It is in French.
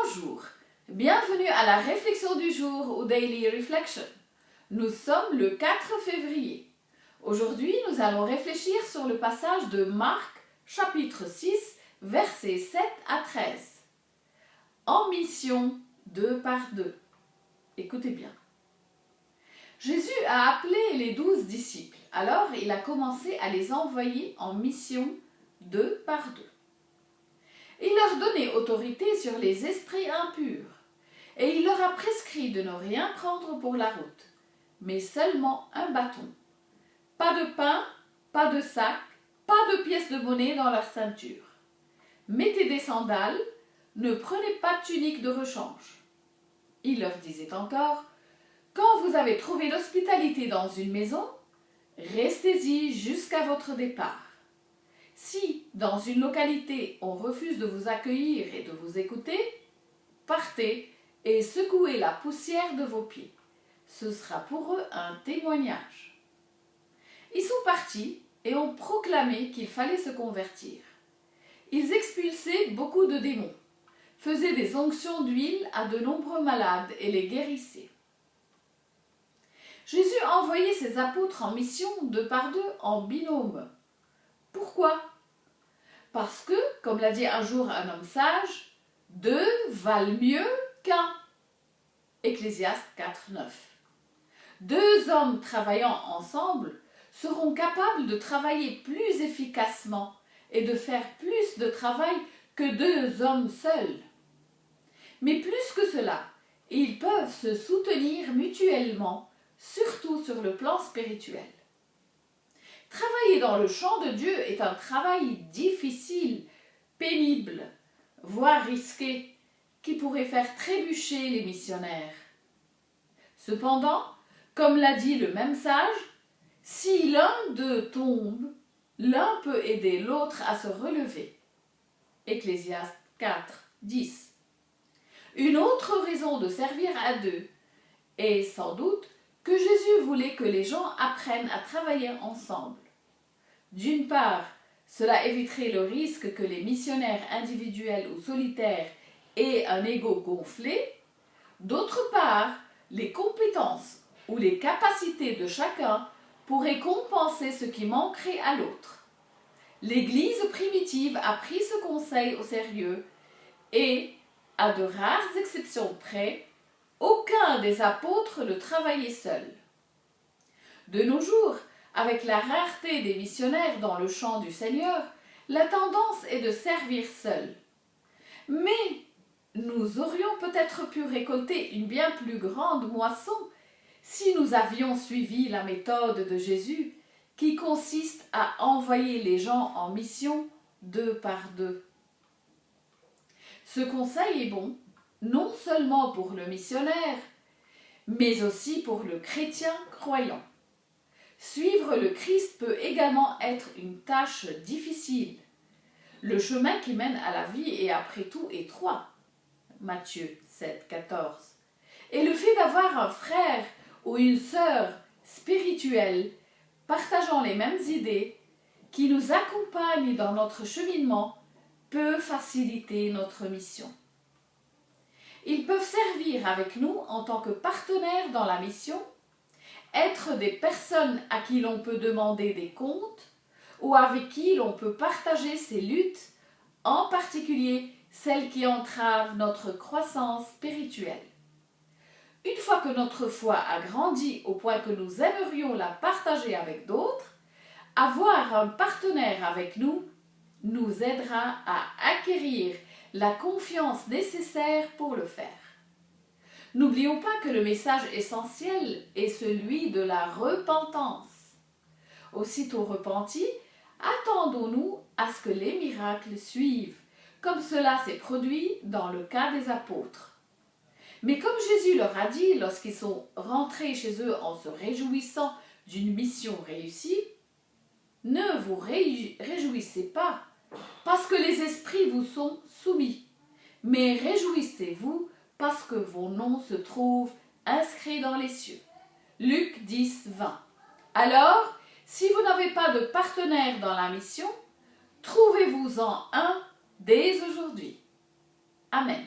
Bonjour, bienvenue à la réflexion du jour ou Daily Reflection. Nous sommes le 4 février. Aujourd'hui, nous allons réfléchir sur le passage de Marc, chapitre 6, versets 7 à 13. En mission 2 par 2. Écoutez bien. Jésus a appelé les 12 disciples, alors il a commencé à les envoyer en mission 2 par 2. Il leur donnait autorité sur les esprits impurs, et il leur a prescrit de ne rien prendre pour la route, mais seulement un bâton. Pas de pain, pas de sac, pas de pièces de monnaie dans leur ceinture. Mettez des sandales, ne prenez pas de tunique de rechange. Il leur disait encore, quand vous avez trouvé l'hospitalité dans une maison, restez-y jusqu'à votre départ. Si, dans une localité, on refuse de vous accueillir et de vous écouter, partez et secouez la poussière de vos pieds. Ce sera pour eux un témoignage. Ils sont partis et ont proclamé qu'il fallait se convertir. Ils expulsaient beaucoup de démons, faisaient des onctions d'huile à de nombreux malades et les guérissaient. Jésus a envoyé ses apôtres en mission 2 par 2 en binôme. Pourquoi? Parce que, comme l'a dit un jour un homme sage, 2 valent mieux qu'un. Ecclésiaste 4, 9. 2 hommes travaillant ensemble seront capables de travailler plus efficacement et de faire plus de travail que 2 hommes seuls. Mais plus que cela, ils peuvent se soutenir mutuellement, surtout sur le plan spirituel. Travailler dans le champ de Dieu est un travail difficile, pénible, voire risqué, qui pourrait faire trébucher les missionnaires. Cependant, comme l'a dit le même sage, si l'un d'eux tombe, l'un peut aider l'autre à se relever. Ecclésiaste 4, 10. Une autre raison de servir à 2 est sans doute que Jésus voulait que les gens apprennent à travailler ensemble. D'une part, cela éviterait le risque que les missionnaires individuels ou solitaires aient un ego gonflé. D'autre part, les compétences ou les capacités de chacun pourraient compenser ce qui manquerait à l'autre. L'Église primitive a pris ce conseil au sérieux et, à de rares exceptions près, aucun des apôtres ne travaillait seul. De nos jours, avec la rareté des missionnaires dans le champ du Seigneur, la tendance est de servir seul. Mais nous aurions peut-être pu récolter une bien plus grande moisson si nous avions suivi la méthode de Jésus qui consiste à envoyer les gens en mission 2 par 2. Ce conseil est bon, non seulement pour le missionnaire, mais aussi pour le chrétien croyant. Suivre le Christ peut également être une tâche difficile. Le chemin qui mène à la vie est après tout étroit. Matthieu 7, 14. Et le fait d'avoir un frère ou une sœur spirituelle partageant les mêmes idées, qui nous accompagnent dans notre cheminement, peut faciliter notre mission. Ils peuvent servir avec nous en tant que partenaires dans la mission, être des personnes à qui l'on peut demander des comptes ou avec qui l'on peut partager ses luttes, en particulier celles qui entravent notre croissance spirituelle. Une fois que notre foi a grandi au point que nous aimerions la partager avec d'autres, avoir un partenaire avec nous nous aidera à acquérir la confiance nécessaire pour le faire. N'oublions pas que le message essentiel est celui de la repentance. Aussitôt repentis, attendons-nous à ce que les miracles suivent, comme cela s'est produit dans le cas des apôtres. Mais comme Jésus leur a dit lorsqu'ils sont rentrés chez eux en se réjouissant d'une mission réussie, ne vous réjouissez pas parce que les esprits vous sont soumis, mais réjouissez-vous parce que vos noms se trouvent inscrits dans les cieux. Luc 10, 20. Alors, si vous n'avez pas de partenaire dans la mission, trouvez-vous-en un dès aujourd'hui. Amen.